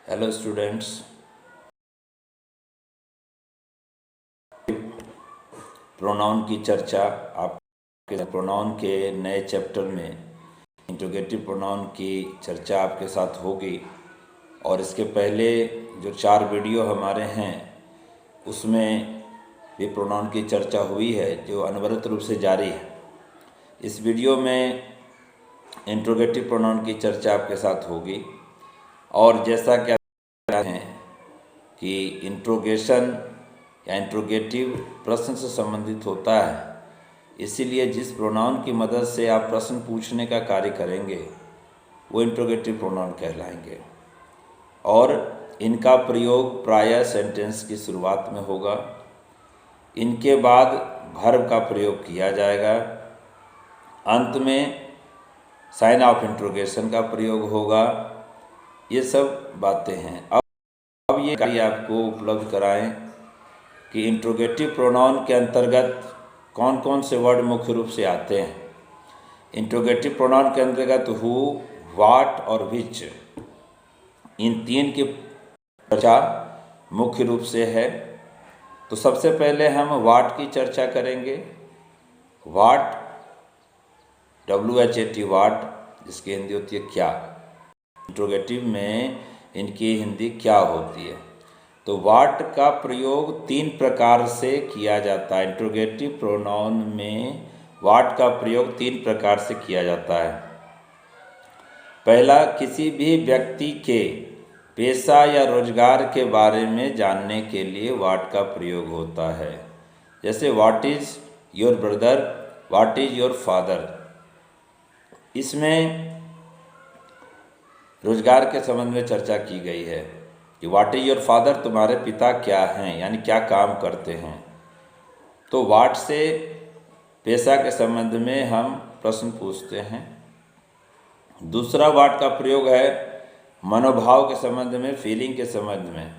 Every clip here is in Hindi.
हेलो स्टूडेंट्स, प्रोनाउन की चर्चा आपके प्रोनाउन के नए चैप्टर में इंट्रोगेटिव प्रोनाउन की चर्चा आपके साथ होगी। और इसके पहले जो 4 वीडियो हमारे हैं उसमें भी प्रोनाउन की चर्चा हुई है जो अनवरत रूप से जारी है। इस वीडियो में इंट्रोगेटिव प्रोनाउन की चर्चा आपके साथ होगी। और जैसा कि आप हैं कि इंट्रोगेशन या इंट्रोगेटिव प्रश्न से संबंधित होता है, इसीलिए जिस प्रोनाउन की मदद से आप प्रश्न पूछने का कार्य करेंगे वो इंट्रोगेटिव प्रोनाउन कहलाएंगे। और इनका प्रयोग प्रायः सेंटेंस की शुरुआत में होगा, इनके बाद वर्ब का प्रयोग किया जाएगा, अंत में साइन ऑफ इंट्रोगेशन का प्रयोग होगा। ये सब बातें हैं। अब ये कार्य आपको उपलब्ध कराएं कि इंट्रोगेटिव प्रोनाउन के अंतर्गत कौन कौन से वर्ड मुख्य रूप से आते हैं। इंट्रोगेटिव प्रोनाउन के अंतर्गत हु, व्हाट और विच, इन 3 की चर्चा मुख्य रूप से है। तो सबसे पहले हम व्हाट की चर्चा करेंगे। व्हाट, WHAT, व्हाट, जिसकी हिंदी होती है क्या। इंट्रोगेटिव में इनकी हिंदी क्या होती है। तो व्हाट का प्रयोग 3 प्रकार से किया जाता है। इंट्रोगेटिव प्रोनाउन में व्हाट का प्रयोग 3 प्रकार से किया जाता है। पहला, किसी भी व्यक्ति के पेशा या रोजगार के बारे में जानने के लिए व्हाट का प्रयोग होता है। जैसे what is your brother, what is your father. इसमें रोजगार के संबंध में चर्चा की गई है कि व्हाट इज़ योर फादर, तुम्हारे पिता क्या हैं, यानी क्या काम करते हैं। तो व्हाट से पेशा के संबंध में हम प्रश्न पूछते हैं। दूसरा व्हाट का प्रयोग है मनोभाव के संबंध में, फीलिंग के संबंध में,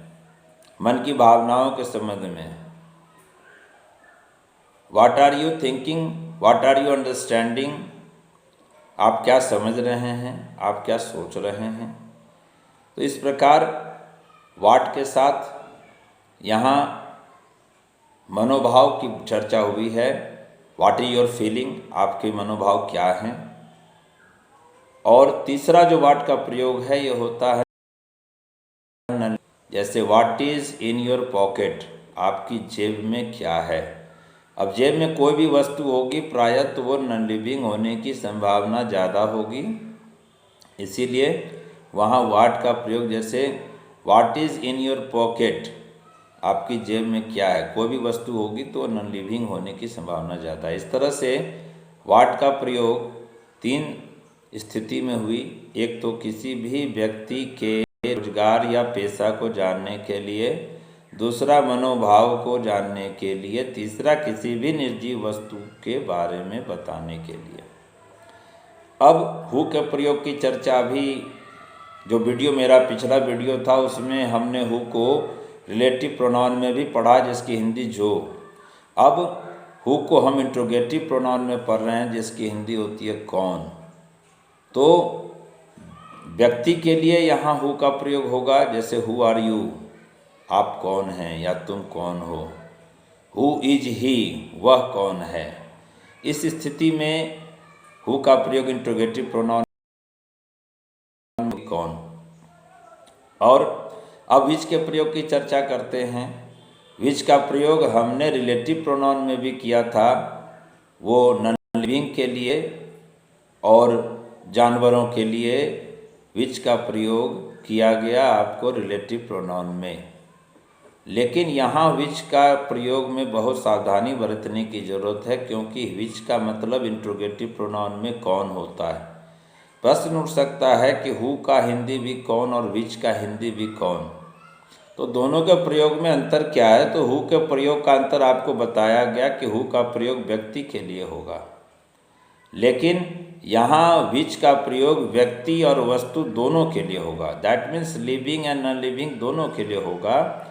मन की भावनाओं के संबंध में। What are you thinking, what are you understanding, आप क्या समझ रहे हैं, आप क्या सोच रहे हैं। तो इस प्रकार व्हाट के साथ यहाँ मनोभाव की चर्चा हुई है। व्हाट इज़ योर फीलिंग, आपके मनोभाव क्या हैं। और तीसरा जो व्हाट का प्रयोग है ये होता है जैसे what is in your pocket, आपकी जेब में क्या है। अब जेब में कोई भी वस्तु होगी प्रायः तो वो नॉन लिविंग होने की संभावना ज़्यादा होगी, इसीलिए वहाँ व्हाट का प्रयोग जैसे what is in your pocket, आपकी जेब में क्या है। कोई भी वस्तु होगी तो नॉन लिविंग होने की संभावना ज़्यादा है। इस तरह से व्हाट का प्रयोग 3 स्थिति में हुई। एक तो किसी भी व्यक्ति के रोजगार या पेशा को जानने के लिए, दूसरा मनोभाव को जानने के लिए, तीसरा किसी भी निर्जीव वस्तु के बारे में बताने के लिए। अब हु के प्रयोग की चर्चा भी, जो वीडियो मेरा पिछला वीडियो था उसमें हमने हु को रिलेटिव प्रोनाउन में भी पढ़ा जिसकी हिंदी जो। अब हु को हम इंट्रोगेटिव प्रोनाउन में पढ़ रहे हैं जिसकी हिंदी होती है कौन। तो व्यक्ति के लिए यहाँ हु का प्रयोग होगा जैसे हु आर यू, आप कौन हैं या तुम कौन हो। हु इज ही, वह कौन है। इस स्थिति में हु का प्रयोग इंट्रोगेटिव प्रोनाउन कौन। और अब विच के प्रयोग की चर्चा करते हैं। विच का प्रयोग हमने रिलेटिव प्रोनाउन में भी किया था, वो नॉन लिविंग के लिए और जानवरों के लिए विच का प्रयोग किया गया आपको रिलेटिव प्रोनाउन में। लेकिन यहाँ विच का प्रयोग में बहुत सावधानी बरतने की ज़रूरत है, क्योंकि विच का मतलब इंट्रोगेटिव प्रोनाउन में कौन होता है। प्रश्न उठ सकता है कि हु का हिंदी भी कौन और विच का हिंदी भी कौन, तो दोनों के प्रयोग में अंतर क्या है। तो हु के प्रयोग का अंतर आपको बताया गया कि हु का प्रयोग व्यक्ति के लिए होगा, लेकिन यहाँ विच का प्रयोग व्यक्ति और वस्तु दोनों के लिए होगा। That means living and non living दोनों के लिए होगा।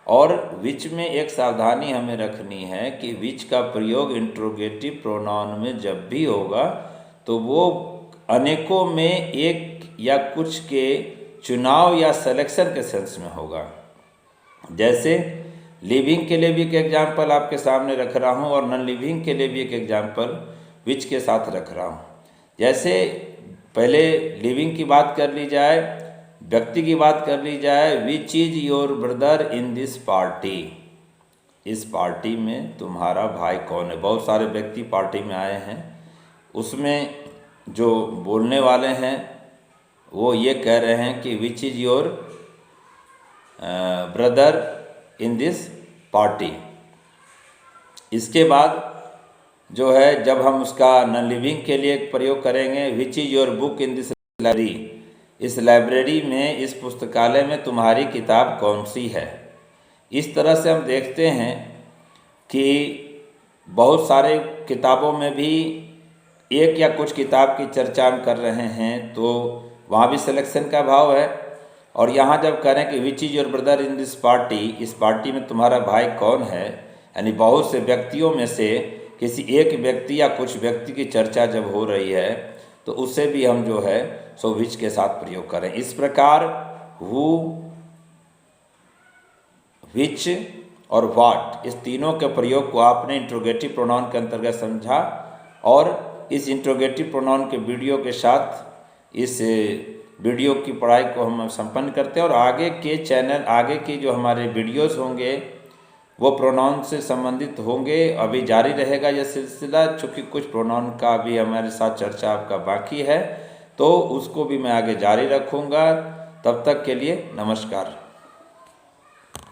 और विच में एक सावधानी हमें रखनी है कि विच का प्रयोग इंट्रोगेटिव प्रोनाउन में जब भी होगा तो वो अनेकों में एक या कुछ के चुनाव या सिलेक्शन के सेंस में होगा। जैसे लिविंग के लिए भी एक एग्जाम्पल आपके सामने रख रहा हूँ और नॉन लिविंग के लिए भी एक एग्जाम्पल विच के साथ रख रहा हूँ। जैसे पहले लिविंग की बात कर ली जाए, व्यक्ति की बात कर ली जाए, which is your brother in this party, इस पार्टी में तुम्हारा भाई कौन है। बहुत सारे व्यक्ति पार्टी में आए हैं, उसमें जो बोलने वाले हैं वो ये कह रहे हैं कि which is your brother in this party. इसके बाद जो है जब हम उसका नॉन लिविंग के लिए प्रयोग करेंगे, which is your book in this library, इस लाइब्रेरी में, इस पुस्तकालय में तुम्हारी किताब कौन सी है। इस तरह से हम देखते हैं कि बहुत सारे किताबों में भी एक या कुछ किताब की चर्चा हम कर रहे हैं तो वहाँ भी सिलेक्शन का भाव है। और यहाँ जब करें कि which is your brother in this party, इस पार्टी में तुम्हारा भाई कौन है, यानी बहुत से व्यक्तियों में से किसी एक व्यक्ति या कुछ व्यक्ति की चर्चा जब हो रही है तो उससे भी हम जो है सो विच के साथ प्रयोग करें। इस प्रकार हु, विच और व्हाट, इस तीनों के प्रयोग को आपने इंट्रोगेटिव प्रोनाउन के अंतर्गत समझा। और इस इंट्रोगेटिव प्रोनाउन के वीडियो के साथ इस वीडियो की पढ़ाई को हम संपन्न करते हैं। और आगे के चैनल, आगे के जो हमारे वीडियोस होंगे वो प्रोनाउन से संबंधित होंगे। अभी जारी रहेगा यह सिलसिला, चूँकि कुछ प्रोनाउन का भी हमारे साथ चर्चा आपका बाकी है तो उसको भी मैं आगे जारी रखूँगा। तब तक के लिए नमस्कार।